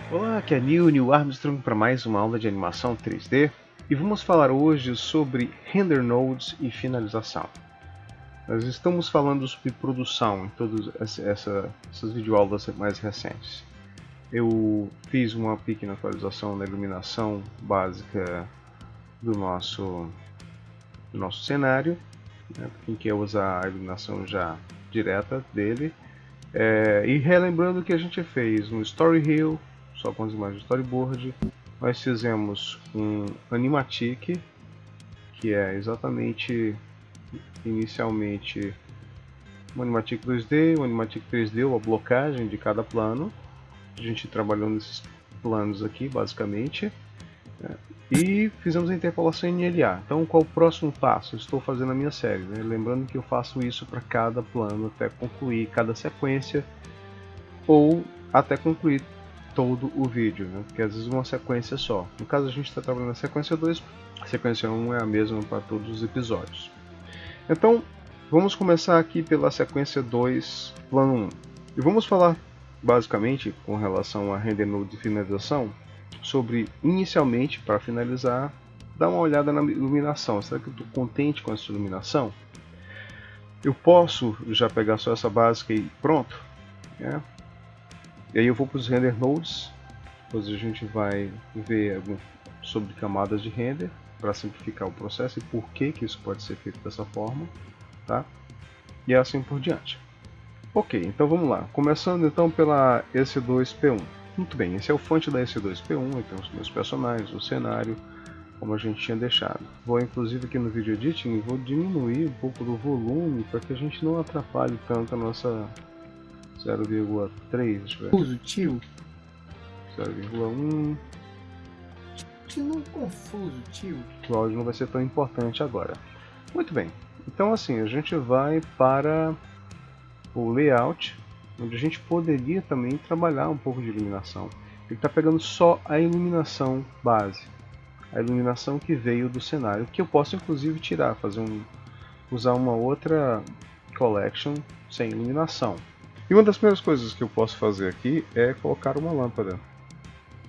Olá, aqui é Neil Armstrong para mais uma aula de animação 3D e vamos falar hoje sobre render nodes e finalização. Nós estamos falando sobre produção em todas essas videoaulas mais recentes. Eu fiz uma pequena atualização na iluminação básica do nosso cenário, né, quem quer usar a iluminação já direta dele. E relembrando que a gente fez um Story Hill, só com as imagens de storyboard. Nós fizemos um animatic, que é exatamente, inicialmente, um animatic 2D, um animatic 3D, ou a blocagem de cada plano. A gente trabalhou nesses planos aqui, basicamente. E fizemos a interpolação em LA. Então, qual o próximo passo? Eu estou fazendo a minha série, né? Lembrando que eu faço isso para cada plano até concluir cada sequência, ou até concluir todo o vídeo, né? Porque às vezes uma sequência só. No caso, a gente está trabalhando na sequência 2, a sequência 1 é a mesma para todos os episódios. Então, vamos começar aqui pela sequência 2, plano 1. E vamos falar basicamente com relação a render node de finalização sobre, inicialmente, para finalizar, dar uma olhada na iluminação. Será que eu estou contente com essa iluminação? Eu posso já pegar só essa básica e pronto, né? E aí eu vou para os render nodes, depois a gente vai ver sobre camadas de render para simplificar o processo e por que isso pode ser feito dessa forma, tá? E assim por diante. Ok, então vamos lá. Começando então pela EC2P1. Muito bem, esse é o fonte da EC2P1, então os meus personagens, o cenário, como a gente tinha deixado. Vou inclusive aqui no vídeo editing, vou diminuir um pouco do volume para que a gente não atrapalhe tanto a nossa 0,3, deixa eu ver. Confuso, tio? 0,1. Que não confuso, tio. O áudio não vai ser tão importante agora. Muito bem, então assim, a gente vai para o layout, onde a gente poderia também trabalhar um pouco de iluminação. Ele está pegando só a iluminação base, a iluminação que veio do cenário, que eu posso inclusive tirar, usar uma outra collection sem iluminação. E uma das primeiras coisas que eu posso fazer aqui é colocar uma lâmpada.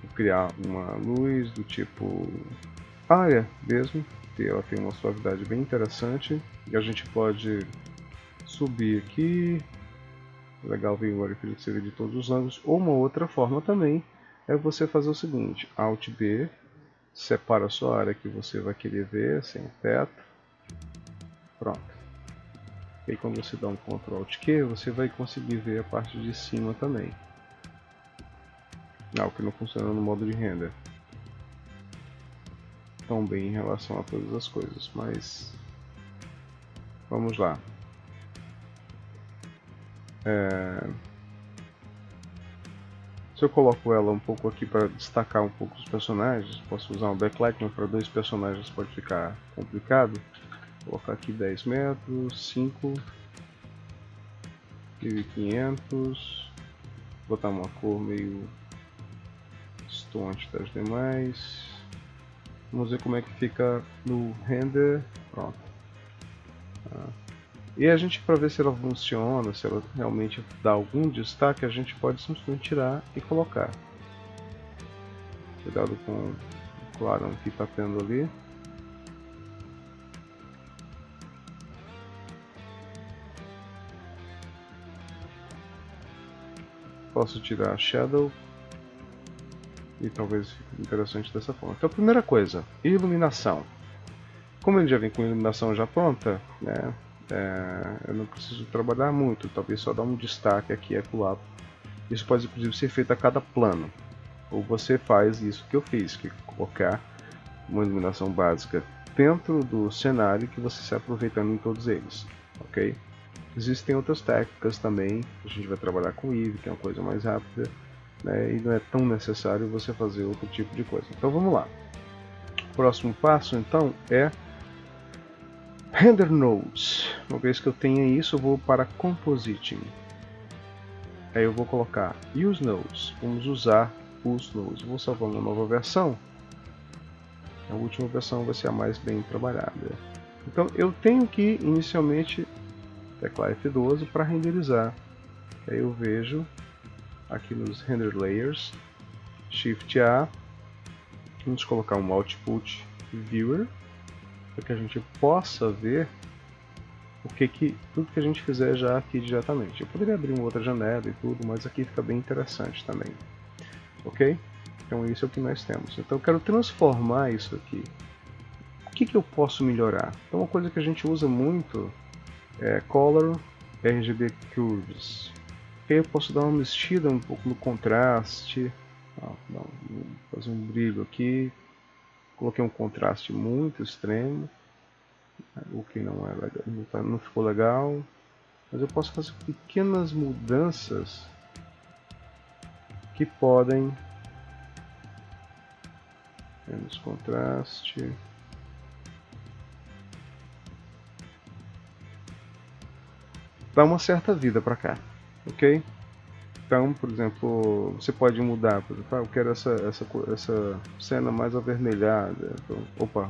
Vou criar uma luz do tipo área mesmo, que ela tem uma suavidade bem interessante. E a gente pode subir aqui. Legal ver o que você vê de todos os ângulos. Ou uma outra forma também é você fazer o seguinte: Alt B, separa a sua área que você vai querer ver, sem teto. Pronto. E aí quando você dá um Ctrl Alt Q, você vai conseguir ver a parte de cima também. Não, que não funciona no modo de render tão bem em relação a todas as coisas, mas vamos lá. Se eu coloco ela um pouco aqui para destacar um pouco os personagens, posso usar um backlight, mas para dois personagens pode ficar complicado. Vou colocar aqui 10 metros, 5, 1500, botar uma cor meio distante das demais. Vamos ver como é que fica no render. Pronto. E a gente, para ver se ela funciona, se ela realmente dá algum destaque, a gente pode simplesmente tirar e colocar. Cuidado com o clarão que está tendo ali. Posso tirar a Shadow e talvez fique interessante dessa forma. Então, a primeira coisa, iluminação. Como ele já vem com iluminação já pronta, né, eu não preciso trabalhar muito, talvez só dar um destaque aqui e acolá. Isso pode inclusive ser feito a cada plano. Ou você faz isso que eu fiz, que é colocar uma iluminação básica dentro do cenário que você se aproveitando em todos eles, ok? Existem outras técnicas também, a gente vai trabalhar com Eevee, que é uma coisa mais rápida, né, e não é tão necessário você fazer outro tipo de coisa. Então vamos lá. O próximo passo então é Render Nodes. Uma vez que eu tenha isso, eu vou para Compositing. Aí eu vou colocar Use Nodes. Vamos usar os nodes. Vou salvar uma nova versão. A última versão vai ser a mais bem trabalhada. Então eu tenho que inicialmente teclar F12 para renderizar. Aí eu vejo aqui nos Render Layers Shift A, vamos colocar um Output Viewer, para que a gente possa ver tudo que a gente fizer já aqui diretamente. Eu poderia abrir uma outra janela e tudo, mas aqui fica bem interessante também. Ok? Então isso é o que nós temos. Então eu quero transformar isso aqui. O que eu posso melhorar? Então uma coisa que a gente usa muito é Color RGB Curves. Eu posso dar uma mexida um pouco no contraste. Fazer um brilho aqui. Coloquei um contraste muito extremo, o que não é legal, não ficou legal. Mas eu posso fazer pequenas mudanças que podem menos contraste. Dá uma certa vida para cá, ok? Então, por exemplo, você pode mudar, por exemplo, eu quero essa cena mais avermelhada, então,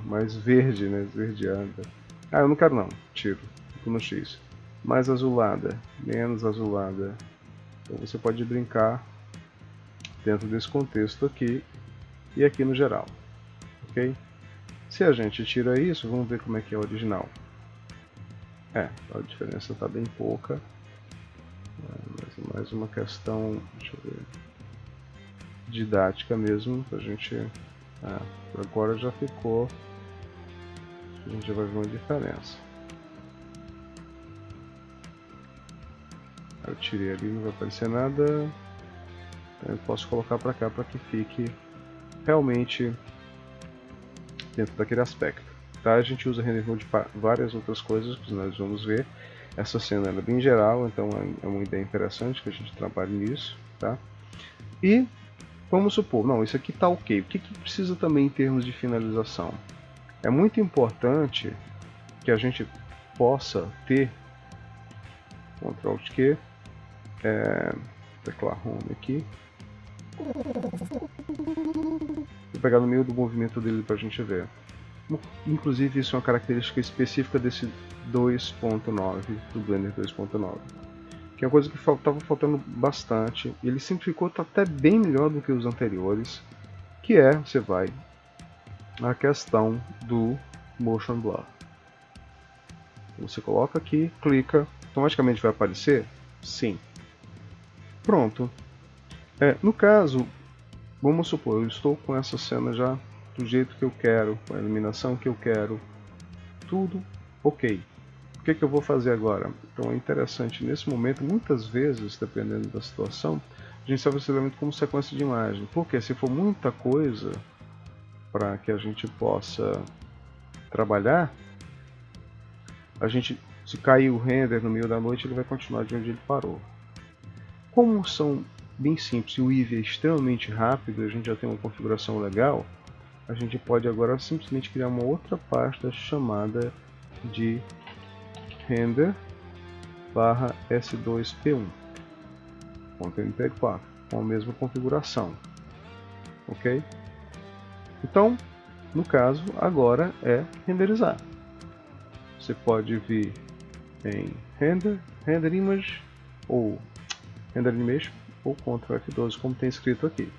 mais verde, né, esverdeada. Eu não quero não, tiro, fico no X. Mais azulada, menos azulada. Então você pode brincar dentro desse contexto aqui e aqui no geral, ok? Se a gente tira isso, vamos ver como é que é o original. A diferença está bem pouca. Mas mais uma questão, deixa eu ver, didática mesmo, pra gente. Agora já ficou. A gente já vai ver uma diferença. Eu tirei ali, não vai aparecer nada. Então eu posso colocar pra cá para que fique realmente dentro daquele aspecto. Tá? A gente usa Render Mode para várias outras coisas que nós vamos ver. Essa cena era bem geral, então é uma ideia interessante que a gente trabalhe nisso, tá? E vamos supor, não, isso aqui está ok. O que precisa também em termos de finalização? É muito importante que a gente possa ter Ctrl Q, teclar Home aqui. Vou pegar no meio do movimento dele para a gente ver. Inclusive isso é uma característica específica desse 2.9, do Blender 2.9, que é uma coisa que estava faltando bastante. Ele simplificou, está até bem melhor do que os anteriores, que você vai a questão do Motion Blur. Você coloca aqui, clica, automaticamente vai aparecer? Sim. Pronto. No caso, vamos supor, eu estou com essa cena já do jeito que eu quero, com a iluminação que eu quero, tudo ok. O que eu vou fazer agora? Então é interessante, nesse momento, muitas vezes, dependendo da situação, a gente salva esse elemento como sequência de imagem, porque se for muita coisa para que a gente possa trabalhar, se cair o render no meio da noite, ele vai continuar de onde ele parou. Como são bem simples e o Eevee é extremamente rápido, a gente já tem uma configuração legal, a gente pode agora simplesmente criar uma outra pasta chamada de render S2P1.mp4 com a mesma configuração, ok? Então, no caso, agora é renderizar. Você pode vir em render image ou render animation ou Ctrl F12 como tem escrito aqui.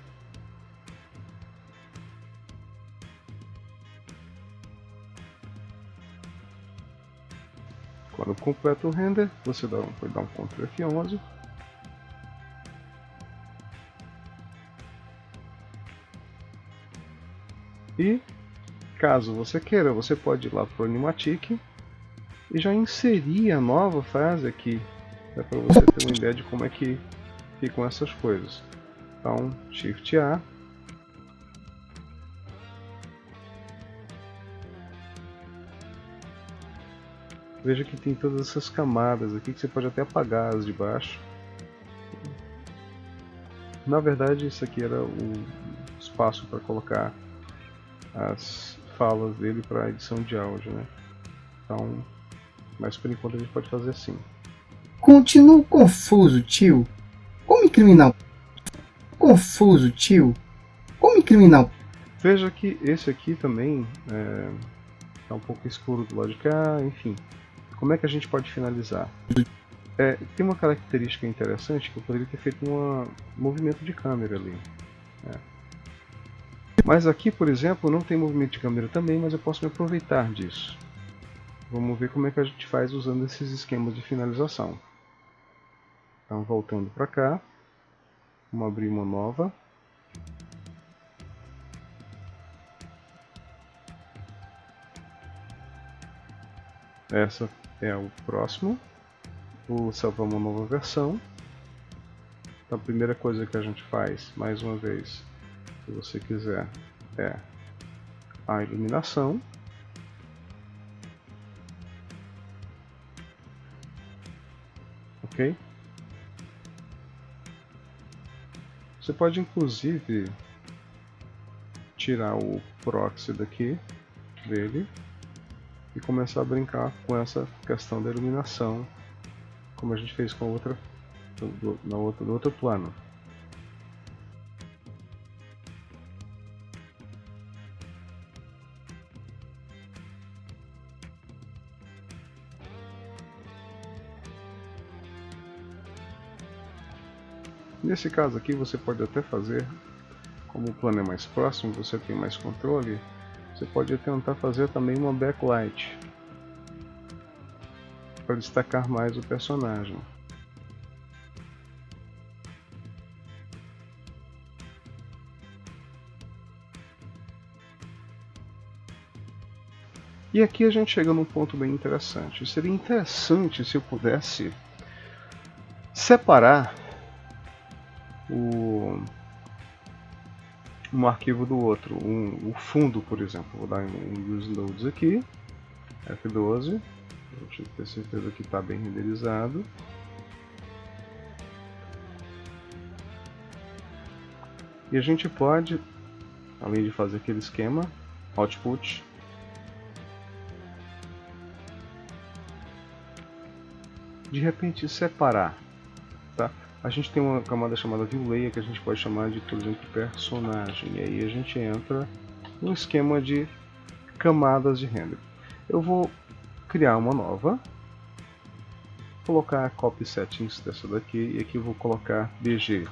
Quando completa o render, você pode dar um Ctrl F11. E, caso você queira, você pode ir lá para o Animatic e já inserir a nova fase aqui, para você ter uma ideia de como é que ficam essas coisas. Então, Shift A. Veja que tem todas essas camadas aqui que você pode até apagar as de baixo. Na verdade, isso aqui era o espaço para colocar as falas dele para edição de áudio, né? Então, mas por enquanto a gente pode fazer assim. Continuo confuso, tio. Como criminal? Confuso, tio. Como criminal? Veja que esse aqui também está um pouco escuro do lado de cá, enfim. Como é que a gente pode finalizar? Tem uma característica interessante que eu poderia ter feito um movimento de câmera ali. Mas aqui, por exemplo, não tem movimento de câmera também, mas eu posso me aproveitar disso. Vamos ver como é que a gente faz usando esses esquemas de finalização. Então, voltando para cá, vamos abrir uma nova. Essa é o próximo. Vou salvar uma nova versão. Então, a primeira coisa que a gente faz, mais uma vez, se você quiser, é a iluminação. Ok? Você pode inclusive tirar o proxy daqui dele e começar a brincar com essa questão da iluminação, como a gente fez com a outra no outro plano. Nesse caso aqui você pode até fazer, como o plano é mais próximo, você tem mais controle, você pode tentar fazer também uma backlight para destacar mais o personagem. E aqui a gente chega num ponto bem interessante. Seria interessante se eu pudesse separar um arquivo do outro, o fundo, por exemplo. Vou dar um Use Nodes aqui, F12, deixa eu ter certeza que está bem renderizado. E a gente pode, além de fazer aquele esquema, output, de repente separar, tá? A gente tem uma camada chamada ViewLayer que a gente pode chamar de, por exemplo, personagem, e aí a gente entra no esquema de camadas de render. Eu vou criar uma nova, colocar copy settings dessa daqui, e aqui eu vou colocar BG.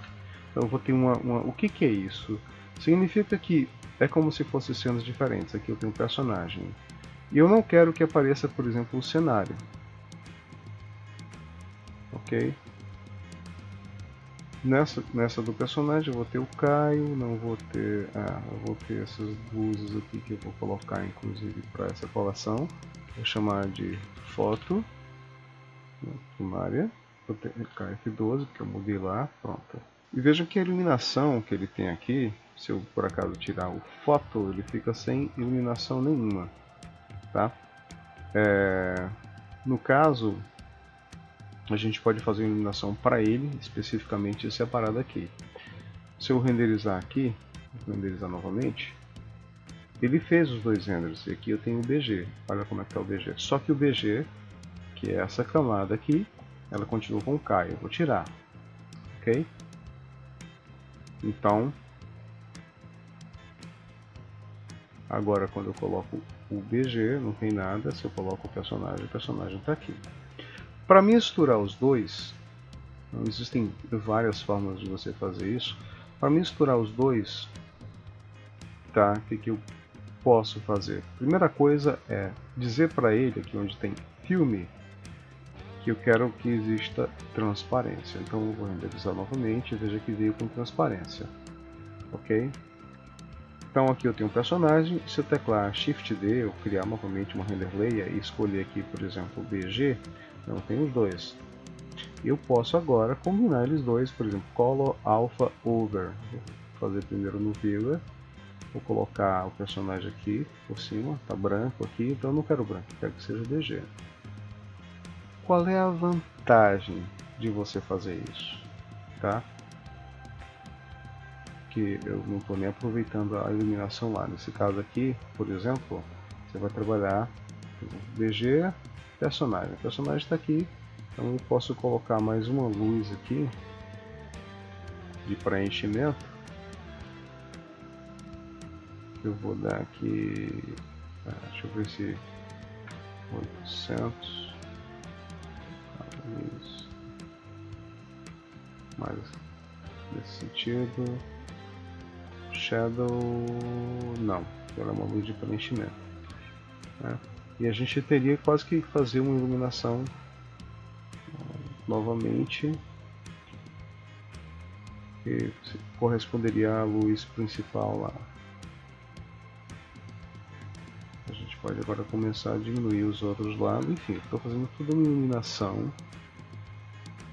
Então eu vou ter o que é isso? Significa que é como se fossem cenas diferentes. Aqui eu tenho um personagem e eu não quero que apareça, por exemplo, o cenário. Ok? Nessa do personagem eu vou ter o Caio, não vou ter, eu vou ter essas luzes aqui que eu vou colocar inclusive para essa colação. Vou chamar de foto primária, vou ter F12 que eu mudei lá, pronto. E veja que a iluminação que ele tem aqui, se eu por acaso tirar o foto, ele fica sem iluminação nenhuma, tá? No caso, a gente pode fazer uma iluminação para ele, especificamente separada aqui. Se eu renderizar aqui, vou renderizar novamente, ele fez os dois renders, e aqui eu tenho o BG, olha como é que está o BG. Só que o BG, que é essa camada aqui, ela continua com o Caio, eu vou tirar, ok? Então, agora quando eu coloco o BG, não tem nada, se eu coloco o personagem está aqui. Para misturar os dois, existem várias formas de você fazer isso. Para misturar os dois, tá? O que eu posso fazer? Primeira coisa é dizer para ele, aqui onde tem filme, que eu quero que exista transparência. Então eu vou renderizar novamente e veja que veio com transparência. Ok? Então aqui eu tenho um personagem, se eu teclar Shift D, eu criar novamente uma render layer e escolher aqui, por exemplo, o BG, não tem os dois. Eu posso agora combinar eles dois, por exemplo, Color Alpha Over. Vou fazer primeiro no Viewer, vou colocar o personagem aqui por cima, tá branco aqui, então eu não quero branco, quero que seja BG. Qual é a vantagem de você fazer isso? Tá? Que eu não estou nem aproveitando a iluminação lá. Nesse caso aqui, por exemplo, você vai trabalhar BG personagem. O personagem está aqui, então eu posso colocar mais uma luz aqui de preenchimento. Eu vou dar aqui, deixa eu ver se 800, mais nesse sentido. shadow, não, ela é uma luz de preenchimento, né? E a gente teria quase que fazer uma iluminação novamente, que corresponderia à luz principal lá. A gente pode agora começar a diminuir os outros lados. Enfim, estou fazendo toda uma iluminação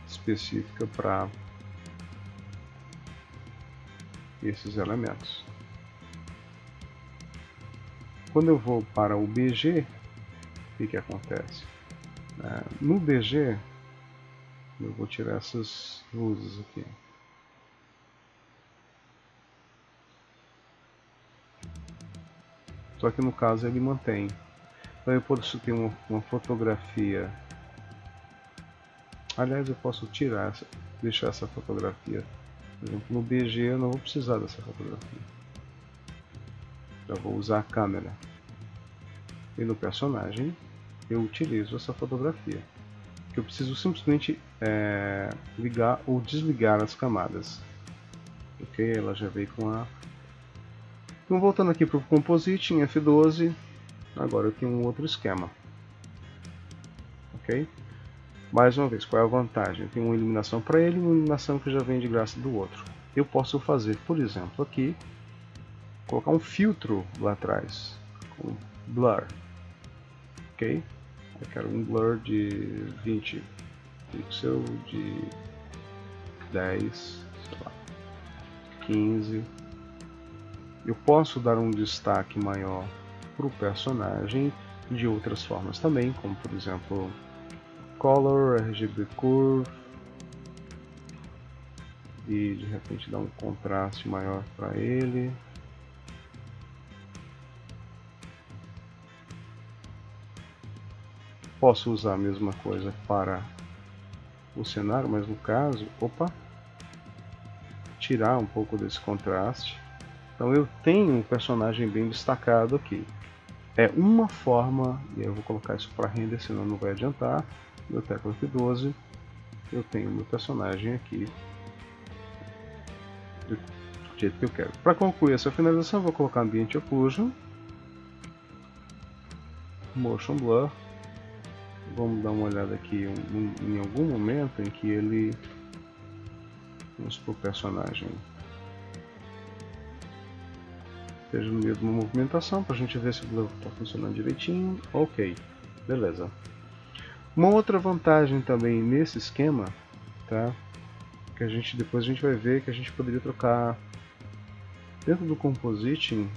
específica para esses elementos. Quando eu vou para o BG, o que acontece? No BG, eu vou tirar essas luzes aqui. Só que no caso ele mantém. Então eu posso ter uma fotografia. Aliás, eu posso tirar, deixar essa fotografia. Por exemplo, no BG eu não vou precisar dessa fotografia. Já vou usar a câmera. E no personagem eu utilizo essa fotografia. Que eu preciso simplesmente ligar ou desligar as camadas. Ok? Ela já veio com a... Então voltando aqui para o Composite em F12, agora eu tenho um outro esquema. Ok? Mais uma vez, qual é a vantagem? Eu tenho uma iluminação para ele e uma iluminação que já vem de graça do outro. Eu posso fazer, por exemplo, aqui, colocar um filtro lá atrás, com blur. Ok? Eu quero um blur de 20 pixels, de 10, sei lá, 15. Eu posso dar um destaque maior para o personagem de outras formas também, como por exemplo Color, RGB Curve, e de repente dar um contraste maior para ele. Posso usar a mesma coisa para o cenário, mas no caso, tirar um pouco desse contraste. Então eu tenho um personagem bem destacado aqui. É uma forma, e eu vou colocar isso para render, senão não vai adiantar. Meu tecla F12, eu tenho meu personagem aqui do jeito que eu quero. Para concluir essa finalização, eu vou colocar Ambient Occlusion, Motion Blur. Vamos dar uma olhada aqui em algum momento em que ele... Vamos para o personagem esteja no meio de uma movimentação, para a gente ver se o Blur está funcionando direitinho. Ok, beleza. Uma outra vantagem também nesse esquema, tá? Que depois a gente vai ver que a gente poderia trocar dentro do Compositing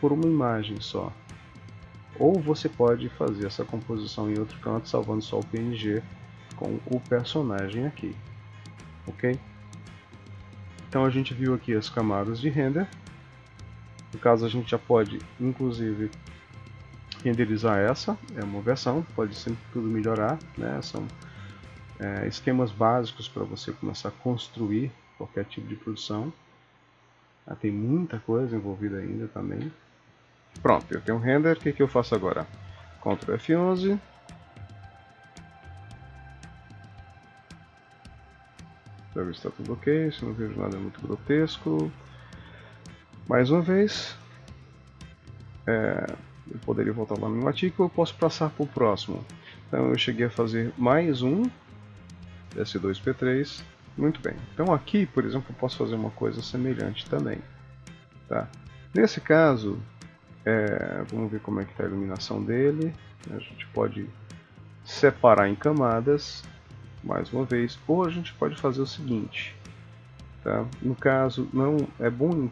por uma imagem só. Ou você pode fazer essa composição em outro canto, salvando só o PNG com o personagem aqui. Ok? Então a gente viu aqui as camadas de render. No caso a gente já pode, inclusive, renderizar essa. É uma versão, pode sempre tudo melhorar, né? São esquemas básicos para você começar a construir qualquer tipo de produção. Tem muita coisa envolvida ainda também. Pronto, eu tenho um render. O que eu faço agora? Ctrl F11. Para ver se está tudo ok, se não vejo nada muito grotesco. Mais uma vez, eu poderia voltar lá no artigo, eu posso passar para o próximo. Então eu cheguei a fazer mais um S2P3. Muito bem. Então aqui, por exemplo, eu posso fazer uma coisa semelhante também. Tá? Nesse caso, vamos ver como é que está a iluminação dele. A gente pode separar em camadas, mais uma vez, ou a gente pode fazer o seguinte. Tá? No caso, não é bom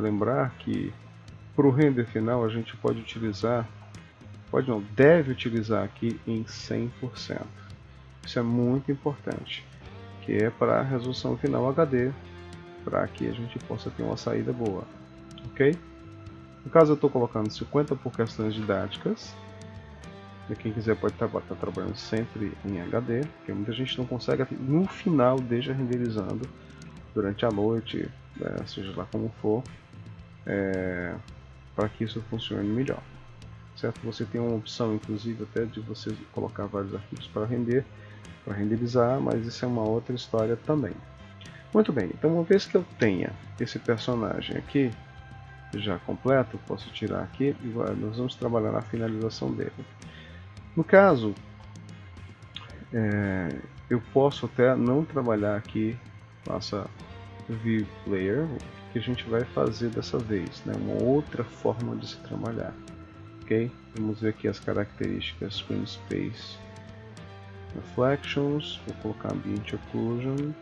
lembrar que para o render final a gente pode utilizar, deve utilizar aqui em 100%. Isso é muito importante, que é para a resolução final HD, para que a gente possa ter uma saída boa. Ok? No caso eu estou colocando 50 por questões didáticas. E quem quiser pode estar trabalhando sempre em HD, porque muita gente não consegue no final, deixa renderizando durante a noite, seja lá como for, para que isso funcione melhor. Certo? Você tem uma opção, inclusive, até de você colocar vários arquivos para renderizar, mas isso é uma outra história também. Muito bem, então uma vez que eu tenha esse personagem aqui, já completo, posso tirar aqui e nós vamos trabalhar na finalização dele. No caso, eu posso até não trabalhar aqui com essa View Player. O que a gente vai fazer dessa vez, né? Uma outra forma de se trabalhar. Ok? Vamos ver aqui as características Screen Space Reflections. Vou colocar Ambient Occlusion.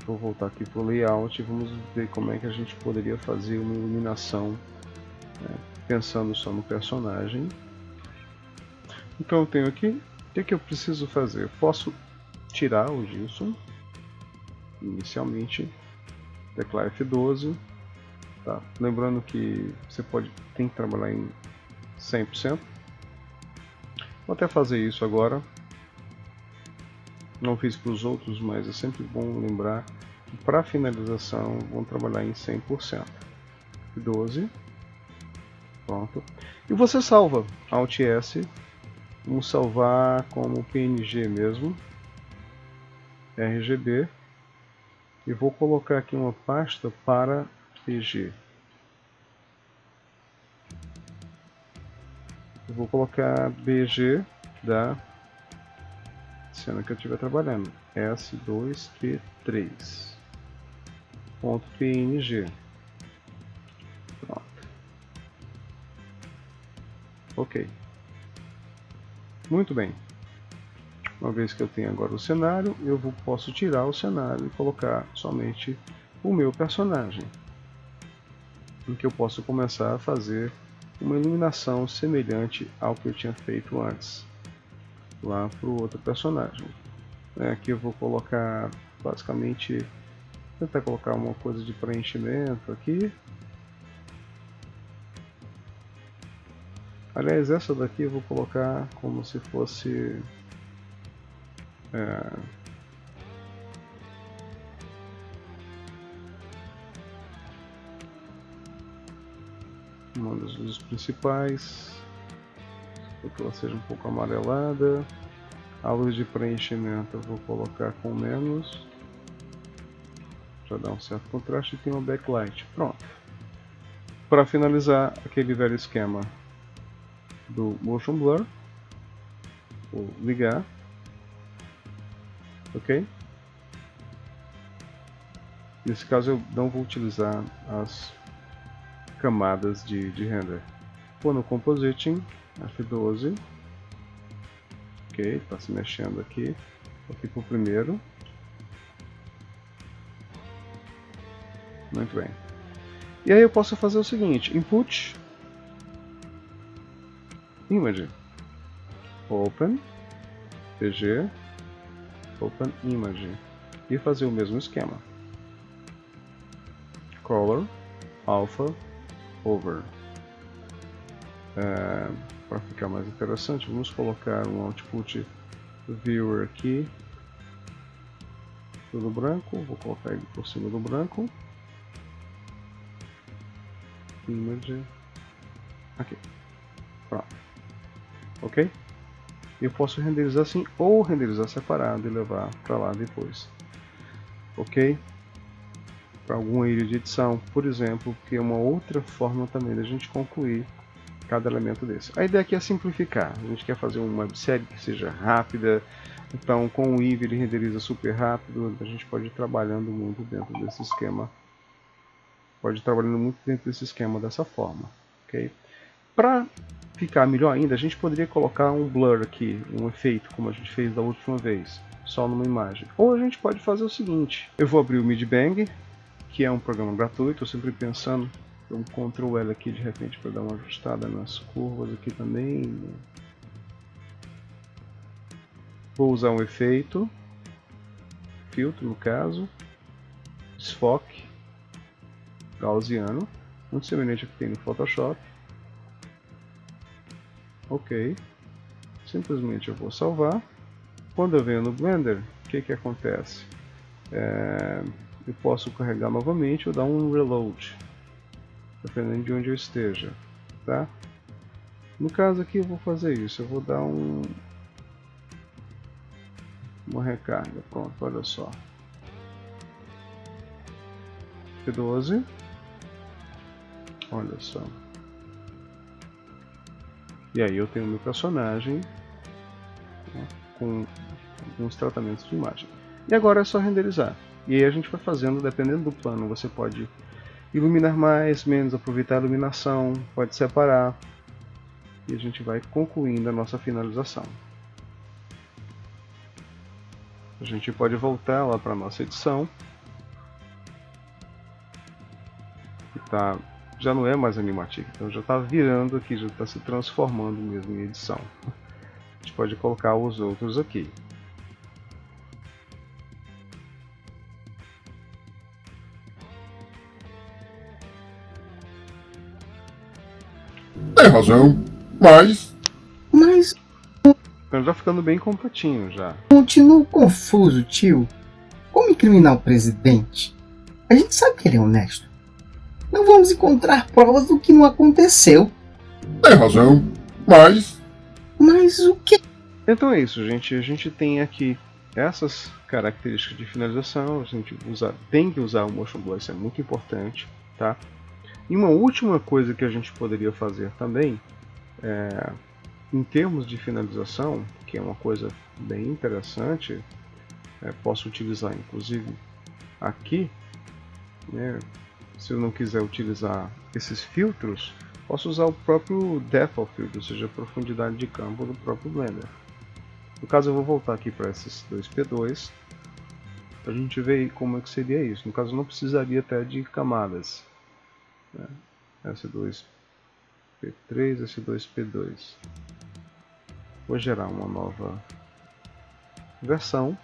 Vou voltar aqui para o Layout e vamos ver como é que a gente poderia fazer uma iluminação, né, pensando só no personagem. Então eu tenho aqui, o que eu preciso fazer? Eu posso tirar o Gilson, inicialmente, tecla F12, tá? Lembrando que você tem que trabalhar em 100%. Vou até fazer isso agora. Não fiz para os outros, mas é sempre bom lembrar que para finalização vamos trabalhar em 100%. F12, pronto. E você salva, Alt S, vamos salvar como PNG mesmo, RGB, e vou colocar aqui uma pasta para PG. Eu vou colocar BG da cena que eu estiver trabalhando, S2P3.png. Pronto. Ok. Muito bem. Uma vez que eu tenho agora o cenário, posso tirar o cenário e colocar somente o meu personagem, em que eu posso começar a fazer uma iluminação semelhante ao que eu tinha feito antes, lá para o outro personagem. Aqui eu vou colocar, basicamente, tentar colocar uma coisa de preenchimento aqui. Aliás, essa daqui eu vou colocar como se fosse uma das luzes principais, para que ela seja um pouco amarelada. A luz de preenchimento eu vou colocar com menos, para dar um certo contraste, e tem uma backlight. Pronto. Para finalizar aquele velho esquema do Motion Blur, vou ligar, ok? Nesse caso eu não vou utilizar as camadas de render. Vou no Compositing, F12, ok, está se mexendo aqui, aqui para o primeiro. Muito bem. E aí eu posso fazer o seguinte: Input, Image, Open, PG, Open Image, e fazer o mesmo esquema. Color, Alpha, Over. Para ficar mais interessante, vamos colocar um Output Viewer aqui, tudo branco, vou colocar ele por cima do branco. Image, aqui, pronto, ok? Eu posso renderizar assim ou renderizar separado e levar para lá depois, ok? Para alguma ilha de edição, por exemplo, que é uma outra forma também da gente concluir cada elemento desse. A ideia aqui é simplificar. A gente quer fazer uma websérie que seja rápida, então com o Eevee ele renderiza super rápido. A gente pode ir trabalhando muito dentro desse esquema. Dessa forma, ok? Para ficar melhor ainda, a gente poderia colocar um blur aqui, um efeito, como a gente fez da última vez, só numa imagem. Ou a gente pode fazer o seguinte: eu vou abrir o Midbang, que é um programa gratuito. Eu sempre pensando, um Ctrl L aqui de repente para dar uma ajustada nas curvas aqui também. Vou usar um efeito, filtro no caso, desfoque gaussiano, muito semelhante ao que tem no Photoshop. Ok, simplesmente eu vou salvar. Quando eu venho no Blender, o que acontece? Eu posso carregar novamente ou dar um reload, dependendo de onde eu esteja, tá? No caso aqui eu vou fazer isso, eu vou dar uma recarga, pronto, olha só. F12, Olha só. E aí eu tenho meu personagem, né, com alguns tratamentos de imagem. E agora é só renderizar. E aí a gente vai fazendo, dependendo do plano, você pode iluminar mais, menos, aproveitar a iluminação, pode separar. E a gente vai concluindo a nossa finalização. A gente pode voltar lá para a nossa edição. Que já não é mais animativo, então já está virando aqui, já está se transformando mesmo em edição. A gente pode colocar os outros aqui. Tem razão, mas Então já ficando bem completinho já. continuo confuso, tio. Como incriminar o presidente? A gente sabe que ele é honesto. Não vamos encontrar provas do que não aconteceu. tem razão, mas Mas o que? Então é isso, gente. A gente tem aqui essas características de finalização. A gente tem que usar o Motion Blur, isso é muito importante, tá? E uma última coisa que a gente poderia fazer também, em termos de finalização, que é uma coisa bem interessante, posso utilizar inclusive aqui, né, se eu não quiser utilizar esses filtros, posso usar o próprio Depth of Field, ou seja, a profundidade de campo do próprio Blender. No caso eu vou voltar aqui para esses dois P2, para a gente ver como é que seria isso. No caso eu não precisaria até de camadas, né? S2 P3, S2 P2. Vou gerar uma nova versão.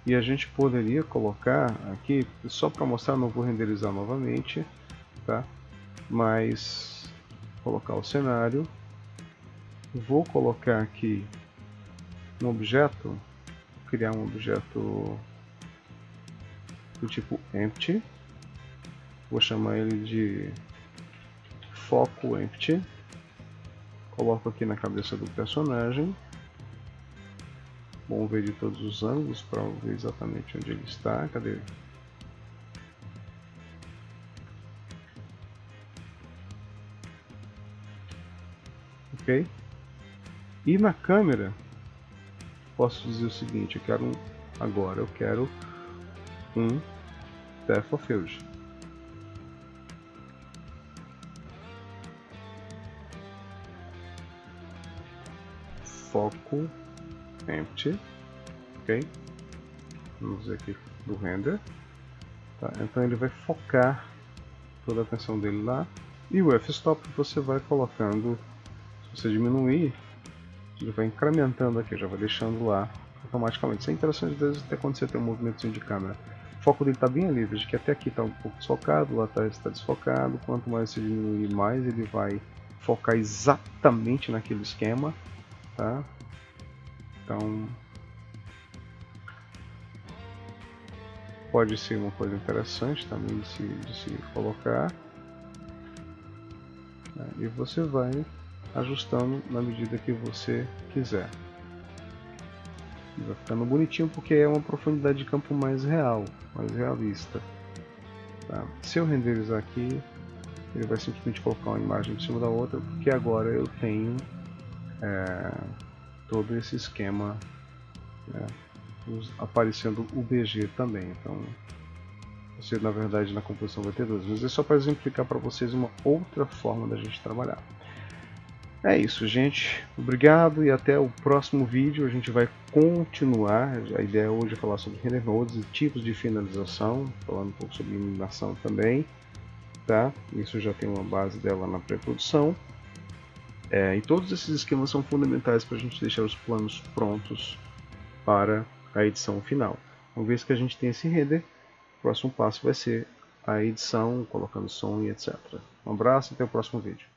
E a gente poderia colocar aqui, só para mostrar, não vou renderizar novamente, tá? Mas colocar o cenário. Vou colocar aqui um objeto, vou criar um objeto do tipo empty. Vou chamar ele de foco empty. Coloco aqui na cabeça do personagem. Vamos ver de todos os ângulos para ver exatamente onde ele está. Cadê? Ok. E na câmera posso dizer o seguinte: eu quero agora eu quero um Depth of Field. Foco empty, ok? Vamos ver aqui do render, tá? Então ele vai focar toda a atenção dele lá, e o f-stop você vai colocando, se você diminuir, ele vai incrementando aqui, já vai deixando lá automaticamente. Isso é interessante às vezes até quando você tem um movimento de câmera. O foco dele está bem ali, veja que até aqui está um pouco desfocado, lá está desfocado. Quanto mais você diminuir, mais ele vai focar exatamente naquele esquema, tá? Então pode ser uma coisa interessante também de se colocar, né? E você vai ajustando na medida que você quiser. E vai ficando bonitinho porque é uma profundidade de campo mais real, mais realista, tá? Se eu renderizar aqui, ele vai simplesmente colocar uma imagem por cima da outra, porque agora eu tenho todo esse esquema, né, aparecendo o BG também. Então você na verdade na composição vai ter dois, mas é só para exemplificar para vocês uma outra forma da gente trabalhar. É isso, gente, obrigado e até o próximo vídeo. A gente vai continuar. A ideia hoje é falar sobre render nodes e tipos de finalização, falando um pouco sobre iluminação também, tá? Isso já tem uma base dela na pré-produção. E todos esses esquemas são fundamentais para a gente deixar os planos prontos para a edição final. Uma vez que a gente tem esse render, o próximo passo vai ser a edição, colocando som e etc. Um abraço e até o próximo vídeo.